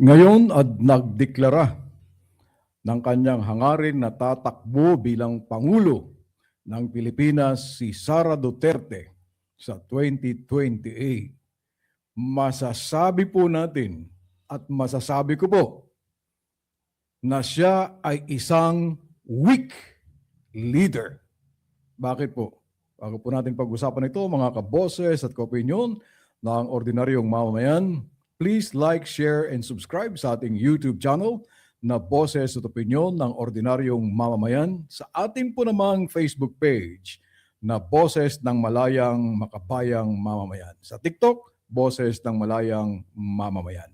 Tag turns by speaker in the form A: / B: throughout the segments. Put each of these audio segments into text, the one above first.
A: Ngayon at nagdeklara ng kanyang hangarin na tatakbo bilang Pangulo ng Pilipinas si Sara Duterte sa 2028. Masasabi po natin at masasabi ko po na siya ay isang weak leader. Bakit po? Bago po natin pag-usapan ito, mga kaboses at kaopinyon ng ordinaryong mamamayan, please like, share, and subscribe sa ating YouTube channel na Boses at Opinyon ng Ordinaryong Mamamayan, sa ating po namang Facebook page na Boses ng Malayang Makabayang Mamamayan. Sa TikTok, Boses ng Malayang Mamamayan.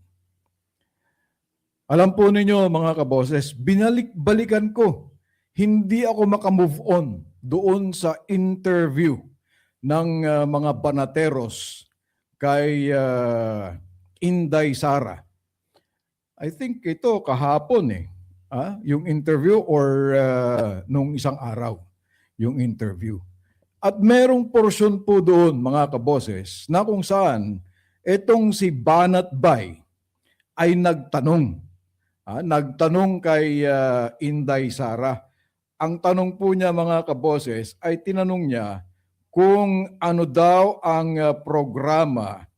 A: Alam po ninyo mga kaboses, binalik-balikan ko. Hindi ako makamove on doon sa interview ng mga banateros kay Inday Sara. I think ito kahapon yung interview or nung isang araw yung interview. At merong portion po doon mga kaboses na kung saan itong si Banat Bay ay nagtanong. Nagtanong kay Inday Sara. Ang tanong po niya mga kaboses ay tinanong niya kung ano daw ang programa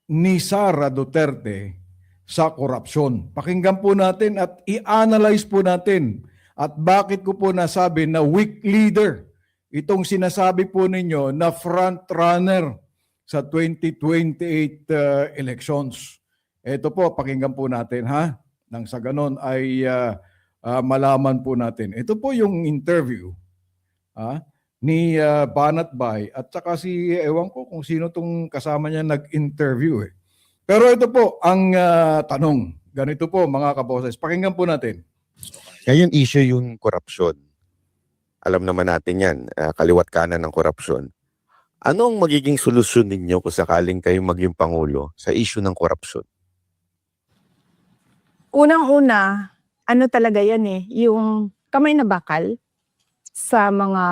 A: ni Sara Duterte sa korupsyon. Pakinggan po natin at i-analyze po natin at bakit ko po nasabi na weak leader itong sinasabi po ninyo na front runner sa 2028 elections. Ito po, pakinggan po natin nang sa ganon ay malaman po natin. Ito po yung interview ni Banat Bay at saka si ewan ko kung sino tong kasama niya nag-interview Pero ito po ang tanong. Ganito po mga kaboses. Pakinggan po natin.
B: Ngayon issue yung korupsyon. Alam naman natin yan, kaliwat kanan ng korupsyon. Ano ang magiging solusyon ninyo kung sakaling kayong maging Pangulo sa issue ng korupsyon?
C: Unang-una, ano talaga yan yung kamay na bakal sa mga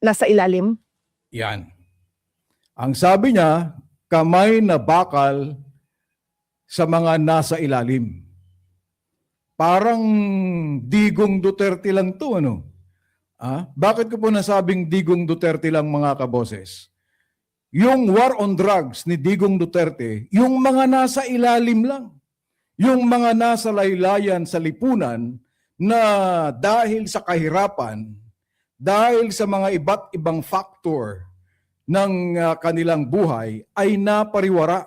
C: nasa ilalim?
A: Yan. Ang sabi niya, kamay na bakal sa mga nasa ilalim. Parang Digong Duterte lang to, ano? Bakit ko po nasabing Digong Duterte lang mga kaboses? Yung war on drugs ni Digong Duterte, yung mga nasa ilalim lang. Yung mga nasa laylayan sa lipunan na dahil sa kahirapan, dahil sa mga iba't ibang factor ng kanilang buhay ay napariwara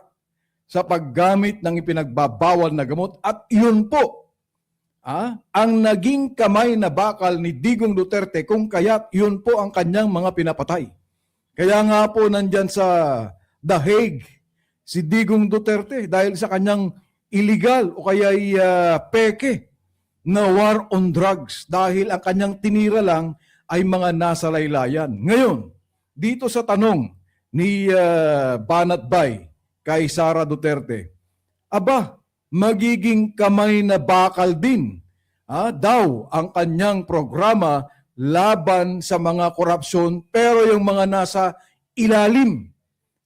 A: sa paggamit ng ipinagbabawal na gamot at yun po ang naging kamay na bakal ni Digong Duterte kung kaya't yun po ang kanyang mga pinapatay. Kaya nga po nandyan sa The Hague si Digong Duterte dahil sa kanyang illegal o kaya'y peke na war on drugs dahil ang kanyang tinira lang ay mga nasa laylayan. Ngayon, dito sa tanong ni Banat Bay kay Sara Duterte, magiging kamay na bakal din daw ang kanyang programa laban sa mga korupsyon pero yung mga nasa ilalim.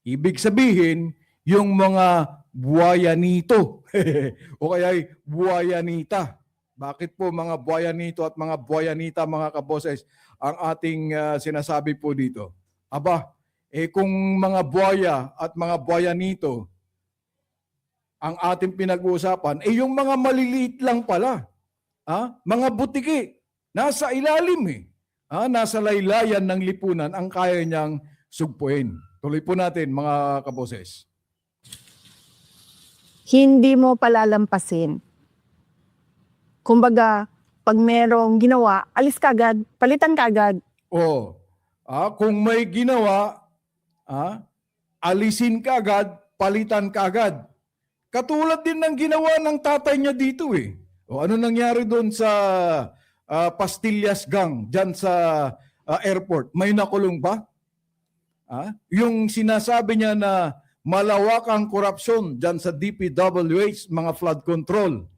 A: Ibig sabihin, yung mga buwayanito o kaya'y buwayanita. Bakit po mga buwayanito at mga buwayanita mga kaboses ang ating sinasabi po dito? Kung mga buwaya at mga buwayanito ang ating pinag-uusapan, yung mga maliliit lang pala. Mga butiki, nasa ilalim nasa laylayan ng lipunan ang kaya niyang sugpuin. Tuloy po natin mga kaboses.
C: Hindi mo palalampasin. Kumbaga, pag merong ginawa, alis ka agad, palitan ka agad.
A: Kung may ginawa, alisin ka agad, palitan ka agad. Katulad din ng ginawa ng tatay niya dito ano nangyari doon sa Pastillas Gang, dyan sa airport? May nakulong ba? Yung sinasabi niya na malawakang korupsyon dyan sa DPWH, mga flood control,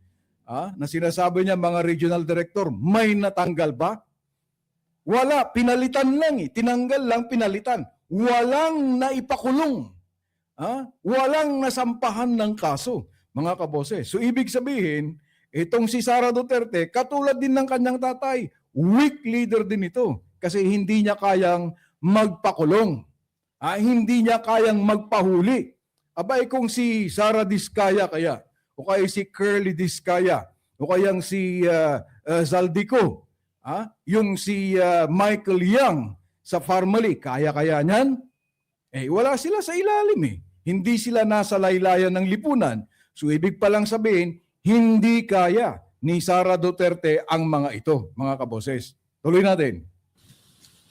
A: na sinasabi niya mga regional director, may natanggal ba? Wala, pinalitan lang tinanggal lang, pinalitan. Walang naipakulong Walang nasampahan ng kaso, mga kaboses. So ibig sabihin, itong si Sara Duterte, katulad din ng kanyang tatay, weak leader din ito kasi hindi niya kayang magpakulong. Hindi niya kayang magpahuli. Abay kung si Sara Diskaya kaya, o kaya si Curly Diskaya, o kaya si Zaldico, yung si Michael Yang sa Farmally, kaya-kaya niyan? Wala sila sa ilalim eh. Hindi sila nasa laylayan ng lipunan. So ibig palang sabihin, hindi kaya ni Sara Duterte ang mga ito, mga kaboses. Tuloy natin.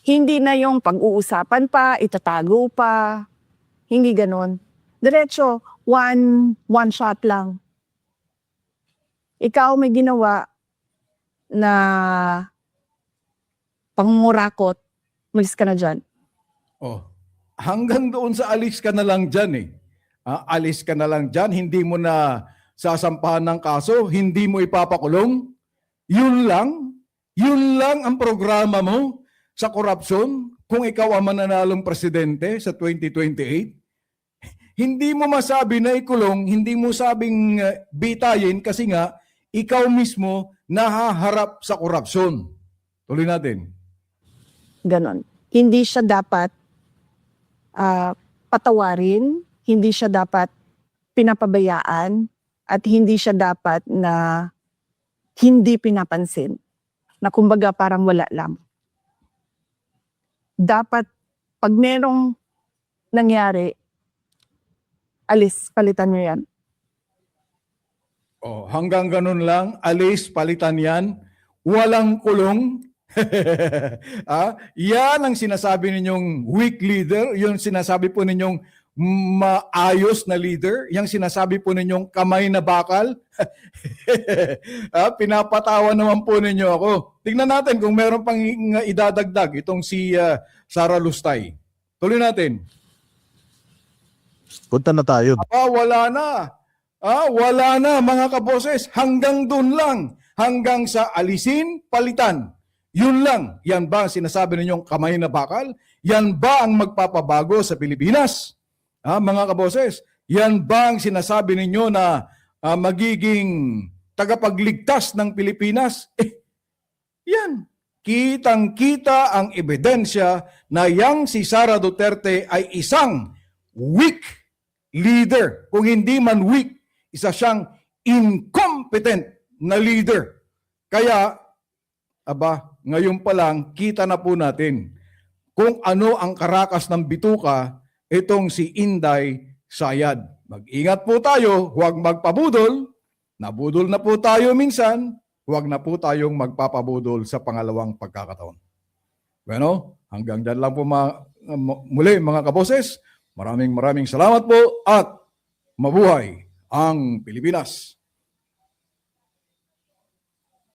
C: Hindi na yung pag-uusapan pa, itatago pa. Hindi ganon. Diretso, one shot lang. Ikaw may ginawa na pangungurakot, malis ka na dyan.
A: Hanggang doon sa alis ka na lang dyan eh. Alis ka na lang dyan, hindi mo na sasampahan ng kaso, hindi mo ipapakulong. Yun lang ang programa mo sa korupsyon kung ikaw ang mananalong presidente sa 2028. Hindi mo masabi na ikulong, hindi mo sabing bitayin kasi nga ikaw mismo nahaharap sa korupsyon. Tuloy natin.
C: Ganon. Hindi siya dapat patawarin, hindi siya dapat pinapabayaan, at hindi siya dapat na hindi pinapansin. Na kumbaga parang wala lang. Dapat pag merong nangyari, alis, palitan nyo yan.
A: Hanggang ganun lang, alis, palitan yan, walang kulong. Yan ang sinasabi ninyong weak leader, yung sinasabi po ninyong maayos na leader, yung sinasabi po ninyong kamay na bakal. Pinapatawa naman po ninyo ako. Tingnan natin kung meron pang idadagdag itong si Sara Lustay. Tuloy natin.
D: Punta na tayo.
A: Wala na. Wala na mga kaboses. Hanggang dun lang. Hanggang sa alisin, palitan. Yun lang. Yan ba ang sinasabi ninyong kamay na bakal? Yan ba ang magpapabago sa Pilipinas? Mga kaboses, yan ba ang sinasabi ninyo na magiging tagapagligtas ng Pilipinas? Yan. Kitang-kita ang ebidensya na yang si Sara Duterte ay isang weak leader. Kung hindi man weak, isa siyang incompetent na leader. Kaya, ngayon pa lang, kita na po natin kung ano ang karakas ng bituka itong si Inday Sayad. Mag-ingat po tayo, huwag magpabudol. Nabudol na po tayo minsan, huwag na po tayong magpapabudol sa pangalawang pagkakataon. Bueno, hanggang dyan lang po muli mga kaboses. Maraming salamat po at mabuhay ang Pilipinas.